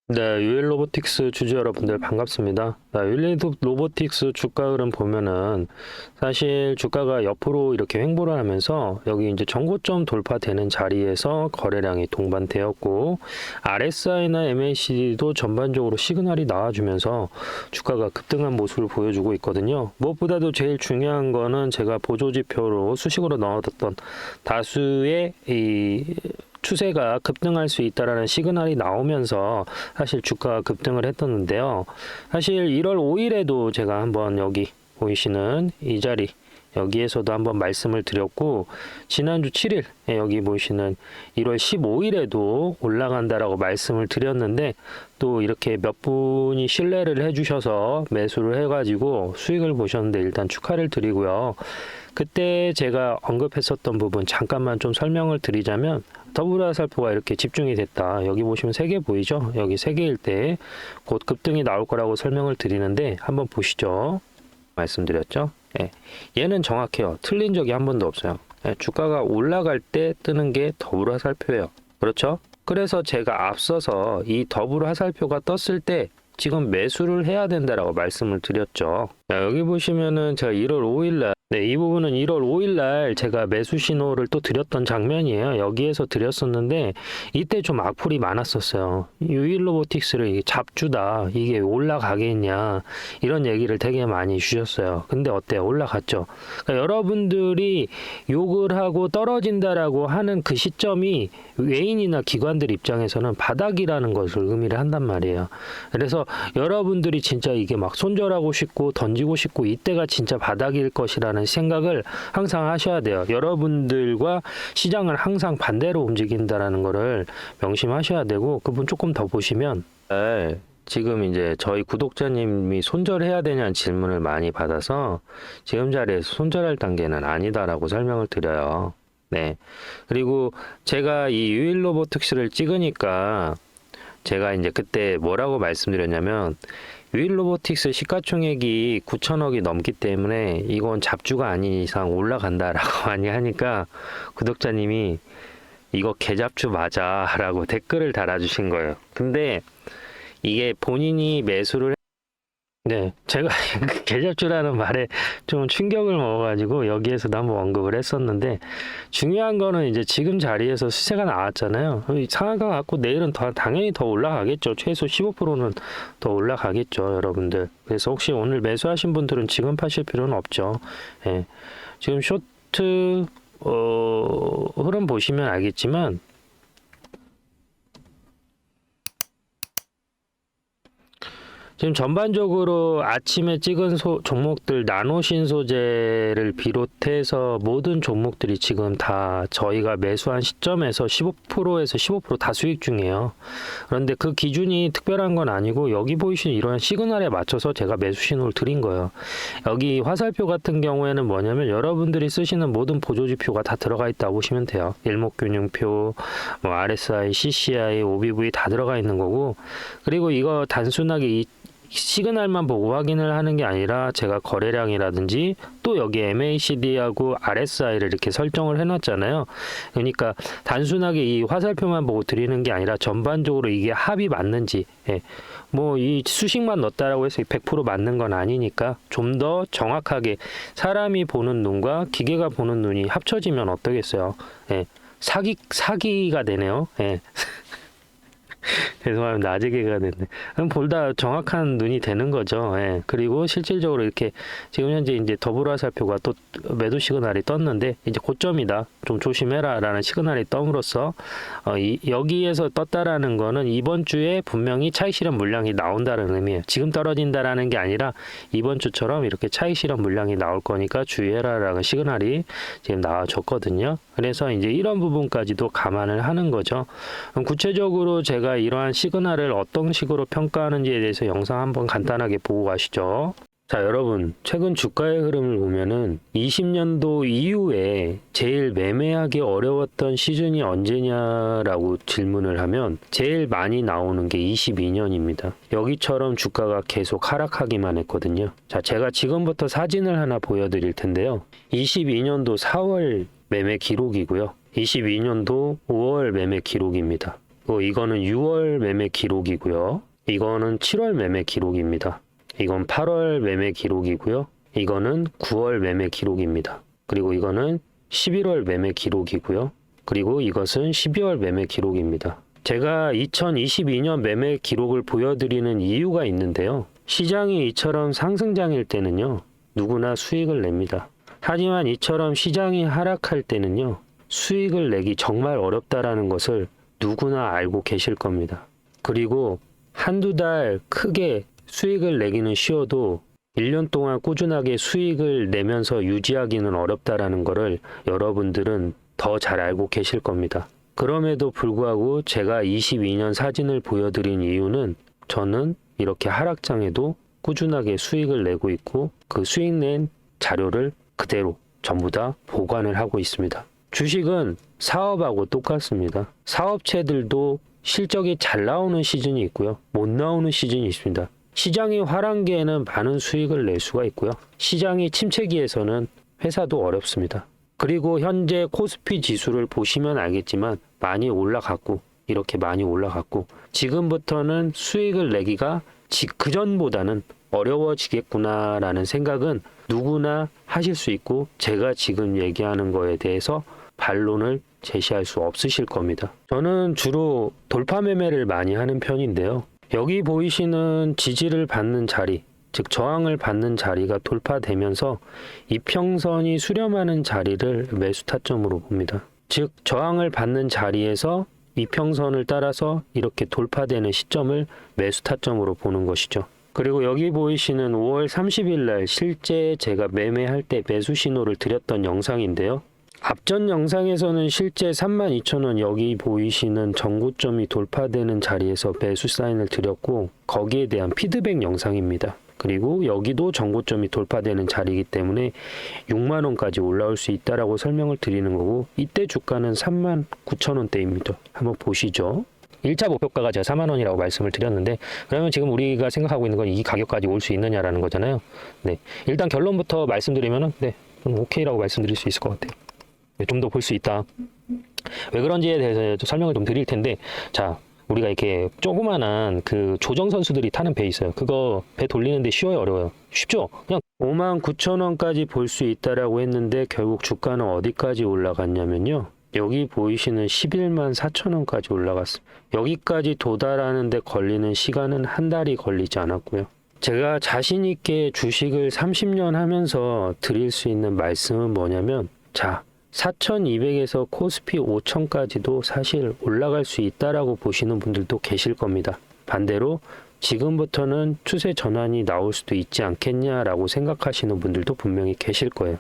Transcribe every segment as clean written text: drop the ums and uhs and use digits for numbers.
네, 유일 로보틱스 주주 여러분들 반갑습니다. 유일 로보틱스 주가 흐름 보면은 사실 주가가 옆으로 이렇게 횡보를 하면서 여기 이제 전고점 돌파되는 자리에서 거래량이 동반되었고 RSI나 MACD도 전반적으로 시그널이 나와주면서 주가가 급등한 모습을 보여주고 있거든요. 무엇보다도 제일 중요한 거는 제가 보조지표로 수식으로 넣어뒀던 다수의 이 추세가 급등할 수 있다라는 시그널이 나오면서 사실 주가가 급등을 했었는데요. 사실 1월 5일에도 제가 한번 여기 보이시는 이 자리 여기에서도 한번 말씀을 드렸고 지난주 7일 여기 보시는 1월 15일에도 올라간다라고 말씀을 드렸는데 또 이렇게 몇 분이 신뢰를 해주셔서 매수를 해가지고 수익을 보셨는데 일단 축하를 드리고요. 그때 제가 언급했었던 부분 잠깐만 좀 설명을 드리자면 더블화살표가 이렇게 집중이 됐다. 여기 보시면 3개 보이죠? 여기 3개일 때 곧 급등이 나올 거라고 설명을 드리는데 한번 보시죠. 말씀드렸죠? 예. 얘는 정확해요. 틀린 적이 한 번도 없어요. 예. 주가가 올라갈 때 뜨는 게 더블화살표예요. 그렇죠? 그래서 제가 앞서서 이 더블화살표가 떴을 때 지금 매수를 해야 된다라고 말씀을 드렸죠. 자, 여기 보시면은 제가 1월 5일날 이 부분은 1월 5일날 제가 매수 신호를 또 드렸던 장면이에요. 여기에서 드렸었는데 이때 좀 악플이 많았었어요. 유일로보틱스를 이게 잡주다. 이게 올라가겠냐. 이런 얘기를 되게 많이 주셨어요. 근데 어때요? 올라갔죠. 그러니까 여러분들이 욕을 하고 떨어진다라고 하는 그 시점이 외인이나 기관들 입장에서는 바닥이라는 것을 의미를 한단 말이에요. 그래서 여러분들이 진짜 이게 막 손절하고 싶고 던지고 싶고 이때가 진짜 바닥일 것이라는 생각을 항상 하셔야 돼요. 여러분들과 시장을 항상 반대로 움직인다라는 거를 명심하셔야 되고 그분 조금 더 보시면 지금 이제 저희 구독자님이 손절해야 되냐는 질문을 많이 받아서 지금 자리에서 손절할 단계는 아니다라고 설명을 드려요. 네. 그리고 제가 이 유일로보틱스를 찍으니까 제가 이제 그때 뭐라고 말씀드렸냐면 유일로보틱스 시가총액이 9천억이 넘기 때문에 이건 잡주가 아닌 이상 올라간다라고 많이 하니까 구독자님이 이거 개잡주 맞아 라고 댓글을 달아주신 거예요. 근데 이게 본인이 매수를 제가 개잡주라는 말에 좀 충격을 먹어가지고 여기에서도 한번 언급을 했었는데 중요한 거는 이제 지금 자리에서 시세가 나왔잖아요. 상한가 갖고 내일은 당연히 더 올라가겠죠. 최소 15%는 더 올라가겠죠, 여러분들. 그래서 혹시 오늘 매수하신 분들은 지금 파실 필요는 없죠. 예. 지금 쇼트 흐름 보시면 알겠지만 지금 전반적으로 아침에 찍은 종목들 나노신소재를 비롯해서 모든 종목들이 지금 다 저희가 매수한 시점에서 15%에서 15%다 수익 중이에요. 그런데 그 기준이 특별한 건 아니고 여기 보이시는 이런 시그널에 맞춰서 제가 매수 신호를 드린 거예요. 여기 화살표 같은 경우에는 뭐냐면 여러분들이 쓰시는 모든 보조지표가 다 들어가 있다고 보시면 돼요. 일목균형표, 뭐 RSI, CCI, OBV 다 들어가 있는 거고 그리고 이거 단순하게 이 시그널만 보고 확인을 하는 게 아니라 제가 거래량이라든지 또 여기 MACD하고 RSI를 이렇게 설정을 해놨잖아요. 그러니까 단순하게 이 화살표만 보고 드리는 게 아니라 전반적으로 이게 합이 맞는지 뭐 이 수식만 넣었다라고 해서 100% 맞는 건 아니니까 좀 더 정확하게 사람이 보는 눈과 기계가 보는 눈이 합쳐지면 어떠겠어요. 사기가 되네요. 죄송합니다. 아재 개그가 됐네. 그럼 볼다 정확한 눈이 되는 거죠. 예. 그리고 실질적으로 이렇게 지금 현재 이제 더블화살표가 또 매도 시그널이 떴는데 이제 고점이다. 좀 조심해라 라는 시그널이 떴으로써 여기에서 떴다라는 거는 이번 주에 분명히 차익 실현 물량이 나온다는 의미예요. 지금 떨어진다라는 게 아니라 이번 주처럼 이렇게 차익 실현 물량이 나올 거니까 주의해라 라는 시그널이 지금 나와줬거든요. 그래서 이제 이런 부분까지도 감안을 하는 거죠. 그럼 구체적으로 제가 이러한 시그널을 어떤 식으로 평가하는지에 대해서 영상 한번 간단하게 보고 가시죠. 자, 여러분, 최근 주가의 흐름을 보면은 20년도 이후에 제일 매매하기 어려웠던 시즌이 언제냐라고 질문을 하면 제일 많이 나오는 게 22년입니다. 여기처럼 주가가 계속 하락하기만 했거든요. 자, 제가 지금부터 사진을 하나 보여드릴 텐데요. 22년도 4월 매매 기록이고요. 22년도 5월 매매 기록입니다. 이거는 6월 매매 기록이고요. 이거는 7월 매매 기록입니다. 이건 8월 매매 기록이고요. 이거는 9월 매매 기록입니다. 그리고 이거는 11월 매매 기록이고요. 그리고 이것은 12월 매매 기록입니다. 제가 2022년 매매 기록을 보여드리는 이유가 있는데요. 시장이 이처럼 상승장일 때는요, 누구나 수익을 냅니다. 하지만 이처럼 시장이 하락할 때는요, 수익을 내기 정말 어렵다라는 것을 누구나 알고 계실 겁니다. 그리고 한두 달 크게 수익을 내기는 쉬워도 1년 동안 꾸준하게 수익을 내면서 유지하기는 어렵다라는 것을 여러분들은 더 잘 알고 계실 겁니다. 그럼에도 불구하고 제가 22년 사진을 보여드린 이유는 저는 이렇게 하락장에도 꾸준하게 수익을 내고 있고 그 수익 낸 자료를 그대로 전부 다 보관을 하고 있습니다. 주식은 사업하고 똑같습니다. 사업체들도 실적이 잘 나오는 시즌이 있고요. 못 나오는 시즌이 있습니다. 시장이 화랑기에는 많은 수익을 낼 수가 있고요. 시장이 침체기에서는 회사도 어렵습니다. 그리고 현재 코스피 지수를 보시면 알겠지만 많이 올라갔고 이렇게 많이 올라갔고 지금부터는 수익을 내기가 그전보다는 어려워지겠구나라는 생각은 누구나 하실 수 있고 제가 지금 얘기하는 거에 대해서 반론을 제시할 수 없으실 겁니다. 저는 주로 돌파 매매를 많이 하는 편인데요. 여기 보이시는 지지를 받는 자리, 즉 저항을 받는 자리가 돌파되면서 이평선이 수렴하는 자리를 매수 타점으로 봅니다. 즉 저항을 받는 자리에서 이평선을 따라서 이렇게 돌파되는 시점을 매수 타점으로 보는 것이죠. 그리고 여기 보이시는 5월 30일 날 실제 제가 매매할 때 매수 신호를 드렸던 영상인데요. 앞전 영상에서는 실제 32,000원 여기 보이시는 전고점이 돌파되는 자리에서 매수 사인을 드렸고 거기에 대한 피드백 영상입니다. 그리고 여기도 전고점이 돌파되는 자리이기 때문에 6만원까지 올라올 수 있다라고 설명을 드리는 거고 이때 주가는 39,000원대입니다. 한번 보시죠. 1차 목표가가 제가 4만원이라고 말씀을 드렸는데 그러면 지금 우리가 생각하고 있는 건 이 가격까지 올 수 있느냐라는 거잖아요. 네, 일단 결론부터 말씀드리면은 네, 저는 오케이라고 말씀드릴 수 있을 것 같아요. 네, 좀 더 볼 수 있다. 왜 그런지에 대해서 설명을 좀 드릴 텐데 자, 우리가 이렇게 조그만한 그 조정 선수들이 타는 배 있어요. 그거 배 돌리는데 쉬워요, 어려워요? 쉽죠? 그냥 59,000원까지 볼 수 있다라고 했는데 결국 주가는 어디까지 올라갔냐면요. 여기 보이시는 114,000원까지 올라갔습니다. 여기까지 도달하는데 걸리는 시간은 한 달이 걸리지 않았고요. 제가 자신 있게 주식을 30년 하면서 드릴 수 있는 말씀은 뭐냐면 자, 4,200에서 코스피 5,000까지도 사실 올라갈 수 있다라고 보시는 분들도 계실 겁니다. 반대로 지금부터는 추세 전환이 나올 수도 있지 않겠냐라고 생각하시는 분들도 분명히 계실 거예요.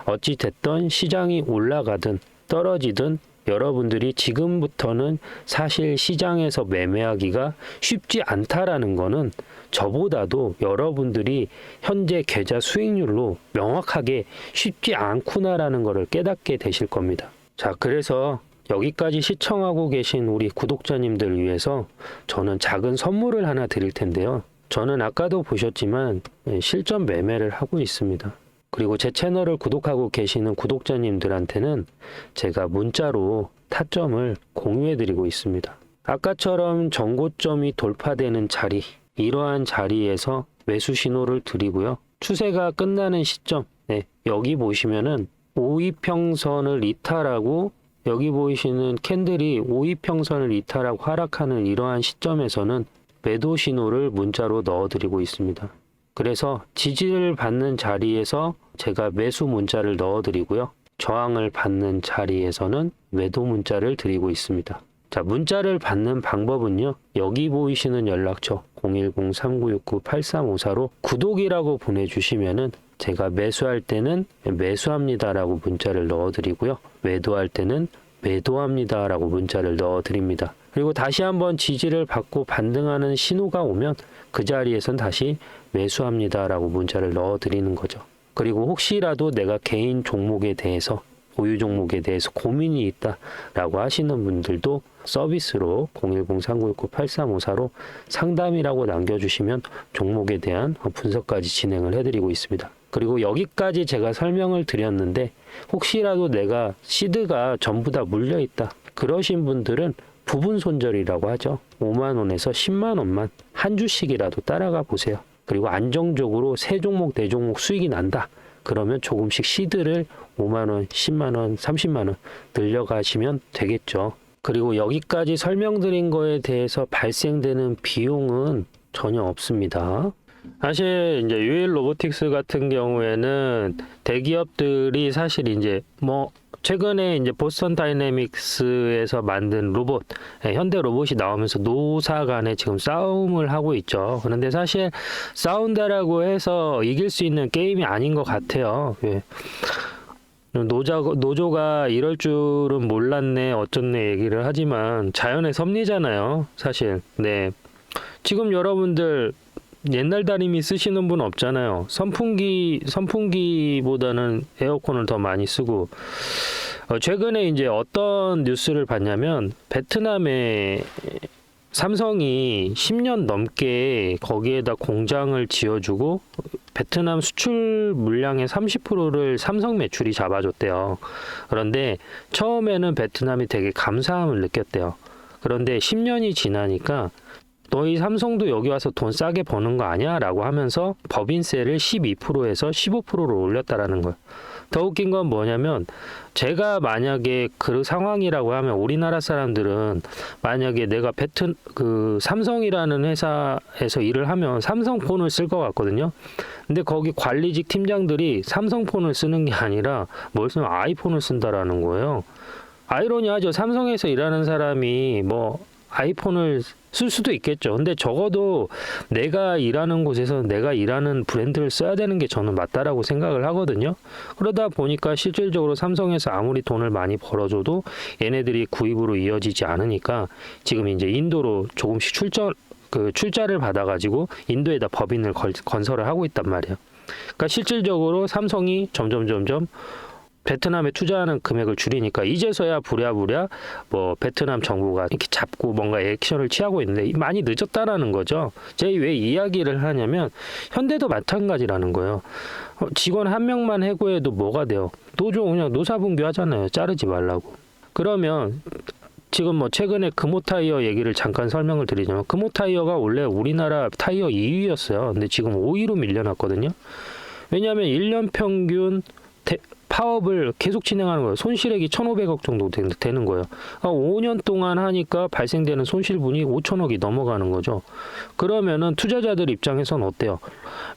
어찌 됐든 시장이 올라가든 떨어지든 여러분들이 지금부터는 사실 시장에서 매매하기가 쉽지 않다라는 거는 저보다도 여러분들이 현재 계좌 수익률로 명확하게 쉽지 않구나라는 것을 깨닫게 되실 겁니다. 자, 그래서 여기까지 시청하고 계신 우리 구독자님들 위해서 저는 작은 선물을 하나 드릴 텐데요. 저는 아까도 보셨지만 실전 매매를 하고 있습니다. 그리고 제 채널을 구독하고 계시는 구독자님들한테는 제가 문자로 타점을 공유해드리고 있습니다. 아까처럼 전고점이 돌파되는 자리, 이러한 자리에서 매수 신호를 드리고요. 추세가 끝나는 시점, 네, 여기 보시면은 5이평선을 이탈하고 여기 보이시는 캔들이 5이평선을 이탈하고 하락하는 이러한 시점에서는 매도 신호를 문자로 넣어드리고 있습니다. 그래서 지지를 받는 자리에서 제가 매수 문자를 넣어드리고요. 저항을 받는 자리에서는 매도 문자를 드리고 있습니다. 자, 문자를 받는 방법은요. 여기 보이시는 연락처 010-3969-8354로 구독이라고 보내주시면은 제가 매수할 때는 매수합니다라고 문자를 넣어드리고요. 매도할 때는 매도합니다라고 문자를 넣어드립니다. 그리고 다시 한번 지지를 받고 반등하는 신호가 오면 그 자리에선 다시 매수합니다라고 문자를 넣어드리는 거죠. 그리고 혹시라도 내가 개인 종목에 대해서 보유 종목에 대해서 고민이 있다라고 하시는 분들도 서비스로 010-3969-8354로 상담이라고 남겨주시면 종목에 대한 분석까지 진행을 해드리고 있습니다. 그리고 여기까지 제가 설명을 드렸는데 혹시라도 내가 시드가 전부 다 물려있다 그러신 분들은 부분 손절이라고 하죠. 5만 원에서 10만 원만 한 주씩이라도 따라가 보세요. 그리고 안정적으로 세 종목, 네 종목 수익이 난다. 그러면 조금씩 시드를 5만 원, 10만 원, 30만 원 늘려가시면 되겠죠. 그리고 여기까지 설명드린 거에 대해서 발생되는 비용은 전혀 없습니다. 사실 이제 유일 로보틱스 같은 경우에는 대기업들이 사실 이제 뭐 최근에 이제 보스턴 다이내믹스에서 만든 로봇, 현대 로봇이 나오면서 노사 간에 지금 싸움을 하고 있죠. 그런데 사실 싸운다라고 해서 이길 수 있는 게임이 아닌 것 같아요. 예. 노조가 이럴 줄은 몰랐네, 어쩌네 얘기를 하지만 자연의 섭리잖아요, 사실. 네. 지금 여러분들 옛날 다리미 쓰시는 분 없잖아요. 선풍기보다는 에어컨을 더 많이 쓰고. 최근에 이제 어떤 뉴스를 봤냐면 베트남에 삼성이 10년 넘게 거기에다 공장을 지어주고 베트남 수출 물량의 30%를 삼성 매출이 잡아줬대요. 그런데 처음에는 베트남이 되게 감사함을 느꼈대요. 그런데 10년이 지나니까 너희 삼성도 여기 와서 돈 싸게 버는 거 아니야? 라고 하면서 법인세를 12%에서 15%로 올렸다라는 거예요. 더 웃긴 건 뭐냐면 제가 만약에 그 상황이라고 하면 우리나라 사람들은 만약에 내가 삼성이라는 회사에서 일을 하면 삼성폰을 쓸 것 같거든요. 근데 거기 관리직 팀장들이 삼성폰을 쓰는 게 아니라 뭘 쓰면 아이폰을 쓴다라는 거예요. 아이러니하죠. 삼성에서 일하는 사람이 뭐 아이폰을 쓸 수도 있겠죠. 근데 적어도 내가 일하는 곳에서 내가 일하는 브랜드를 써야 되는 게 저는 맞다라고 생각을 하거든요. 그러다 보니까 실질적으로 삼성에서 아무리 돈을 많이 벌어줘도 얘네들이 구입으로 이어지지 않으니까 지금 이제 인도로 조금씩 출자를 받아가지고 인도에다 법인을 건설을 하고 있단 말이에요. 그러니까 실질적으로 삼성이 점점 베트남에 투자하는 금액을 줄이니까 이제서야 부랴부랴 뭐 베트남 정부가 이렇게 잡고 뭔가 액션을 취하고 있는데 많이 늦었다라는 거죠. 제가 왜 이야기를 하냐면 현대도 마찬가지라는 거예요. 직원 한 명만 해고해도 뭐가 돼요? 노조 그냥 노사분규 하잖아요. 자르지 말라고. 그러면 지금 뭐 최근에 금호타이어 얘기를 잠깐 설명을 드리자면 금호타이어가 원래 우리나라 타이어 2위였어요. 근데 지금 5위로 밀려났거든요. 왜냐하면 1년 평균 파업을 계속 진행하는 거예요. 손실액이 1,500억 정도 되는 거예요. 5년 동안 하니까 발생되는 손실분이 5천억이 넘어가는 거죠. 그러면은 투자자들 입장에선 어때요?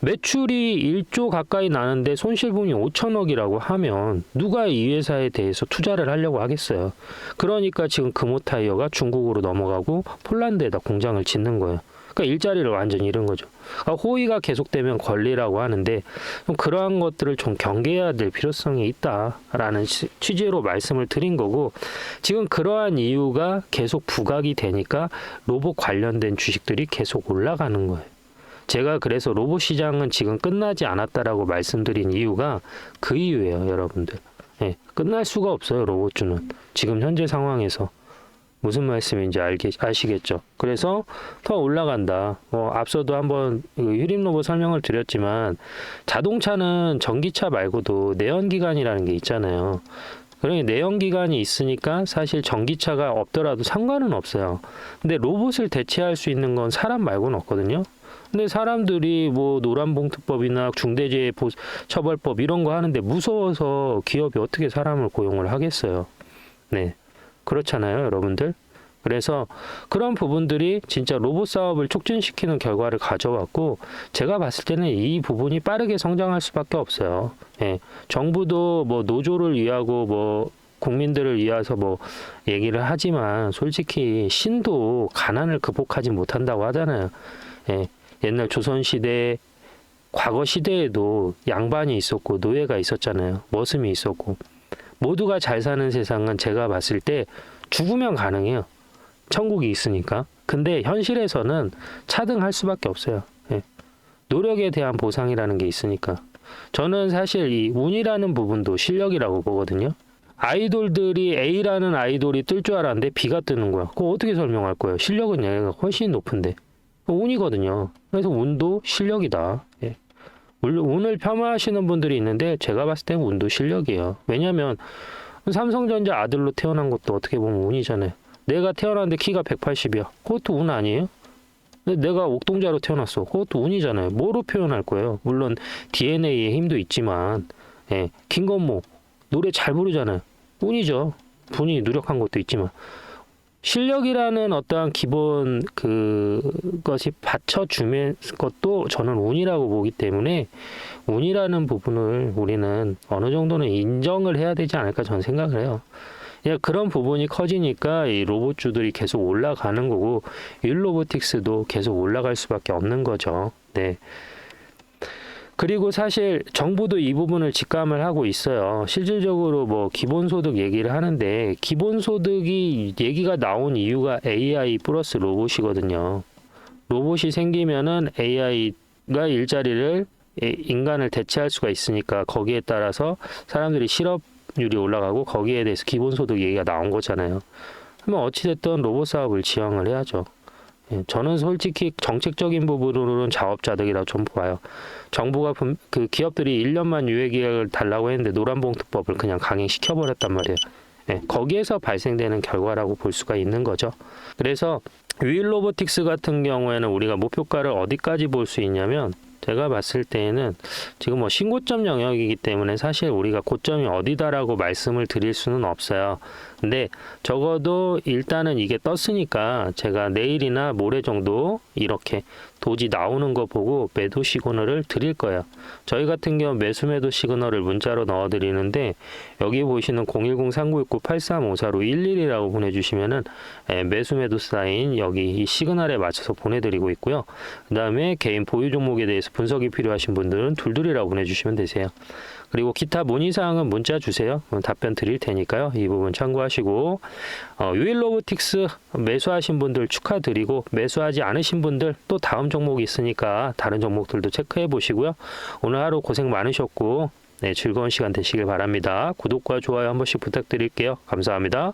매출이 1조 가까이 나는데 손실분이 5천억이라고 하면 누가 이 회사에 대해서 투자를 하려고 하겠어요. 그러니까 지금 금호타이어가 중국으로 넘어가고 폴란드에다 공장을 짓는 거예요. 그러니까 일자리를 완전히 잃은 거죠. 호의가 계속되면 권리라고 하는데 그러한 것들을 좀 경계해야 될 필요성이 있다라는 취지로 말씀을 드린 거고 지금 그러한 이유가 계속 부각이 되니까 로봇 관련된 주식들이 계속 올라가는 거예요. 제가 그래서 로봇 시장은 지금 끝나지 않았다라고 말씀드린 이유가 그 이유예요, 여러분들. 네, 끝날 수가 없어요, 로봇주는. 지금 현재 상황에서. 무슨 말씀인지 아시겠죠? 그래서 더 올라간다. 앞서도 한번 휴림 로봇 설명을 드렸지만 자동차는 전기차 말고도 내연기관이라는 게 있잖아요. 그러니 내연기관이 있으니까 사실 전기차가 없더라도 상관은 없어요. 근데 로봇을 대체할 수 있는 건 사람 말고는 없거든요. 근데 사람들이 뭐 노란봉투법이나 중대재해처벌법 이런 거 하는데 무서워서 기업이 어떻게 사람을 고용을 하겠어요. 네. 그렇잖아요, 여러분들. 그래서 그런 부분들이 진짜 로봇 사업을 촉진시키는 결과를 가져왔고 제가 봤을 때는 이 부분이 빠르게 성장할 수밖에 없어요. 예. 정부도 뭐 노조를 위하고 뭐 국민들을 위해서 뭐 얘기를 하지만 솔직히 신도 가난을 극복하지 못한다고 하잖아요. 예. 옛날 조선시대 과거 시대에도 양반이 있었고 노예가 있었잖아요. 머슴이 있었고 모두가 잘 사는 세상은 제가 봤을 때 죽으면 가능해요. 천국이 있으니까. 근데 현실에서는 차등할 수밖에 없어요. 예. 노력에 대한 보상이라는 게 있으니까. 저는 사실 이 운이라는 부분도 실력이라고 보거든요. 아이돌들이 A라는 아이돌이 뜰 줄 알았는데 B가 뜨는 거야. 그거 어떻게 설명할 거예요? 실력은 얘가 훨씬 높은데. 운이거든요. 그래서 운도 실력이다. 예. 운을 폄하하시는 분들이 있는데 제가 봤을 때는 운도 실력이에요. 왜냐하면 삼성전자 아들로 태어난 것도 어떻게 보면 운이잖아요. 내가 태어났는데 키가 180이야. 그것도 운 아니에요? 근데 내가 옥동자로 태어났어. 그것도 운이잖아요. 뭐로 표현할 거예요? 물론 DNA의 힘도 있지만, 예, 김건모 노래 잘 부르잖아요. 운이죠. 분이 노력한 것도 있지만. 실력이라는 어떠한 기본 그것이 받쳐주는 것도 저는 운이라고 보기 때문에 운이라는 부분을 우리는 어느 정도는 인정을 해야 되지 않을까 저는 생각을 해요. 그런 부분이 커지니까 이 로봇주들이 계속 올라가는 거고 윌로보틱스도 계속 올라갈 수밖에 없는 거죠. 네. 그리고 사실 정부도 이 부분을 직감을 하고 있어요. 실질적으로 뭐 기본소득 얘기를 하는데 기본소득이 얘기가 나온 이유가 AI 플러스 로봇이거든요. 로봇이 생기면은 AI가 일자리를 인간을 대체할 수가 있으니까 거기에 따라서 사람들이 실업률이 올라가고 거기에 대해서 기본소득 얘기가 나온 거잖아요. 그러면 어찌됐든 로봇 사업을 지향을 해야죠. 저는 솔직히 정책적인 부분으로는 자업자득이라고 좀 봐요. 정부가 그 기업들이 1년만 유예기간을 달라고 했는데 노란봉투법을 그냥 강행시켜버렸단 말이에요. 거기에서 발생되는 결과라고 볼 수가 있는 거죠. 그래서 윌로보틱스 같은 경우에는 우리가 목표가를 어디까지 볼 수 있냐면 제가 봤을 때에는 지금 뭐 신고점 영역이기 때문에 사실 우리가 고점이 어디다라고 말씀을 드릴 수는 없어요. 근데 적어도 일단은 이게 떴으니까 제가 내일이나 모레 정도 이렇게 도지 나오는 거 보고 매도 시그널을 드릴 거예요. 저희 같은 경우 매수 시그널을 문자로 넣어 드리는데 여기 보시는 010-3969-8354로 11이라고 보내주시면은 매도 사인 여기 이 시그널에 맞춰서 보내드리고 있고요. 그 다음에 개인 보유 종목에 대해서 분석이 필요하신 분들은 둘둘이라고 보내주시면 되세요. 그리고 기타 문의사항은 문자 주세요. 답변 드릴 테니까요. 이 부분 참고하시고 윌로보틱스 매수하신 분들 축하드리고 매수하지 않으신 분들 또 다음 종목이 있으니까 다른 종목들도 체크해 보시고요. 오늘 하루 고생 많으셨고 즐거운 시간 되시길 바랍니다. 구독과 좋아요 한 번씩 부탁드릴게요. 감사합니다.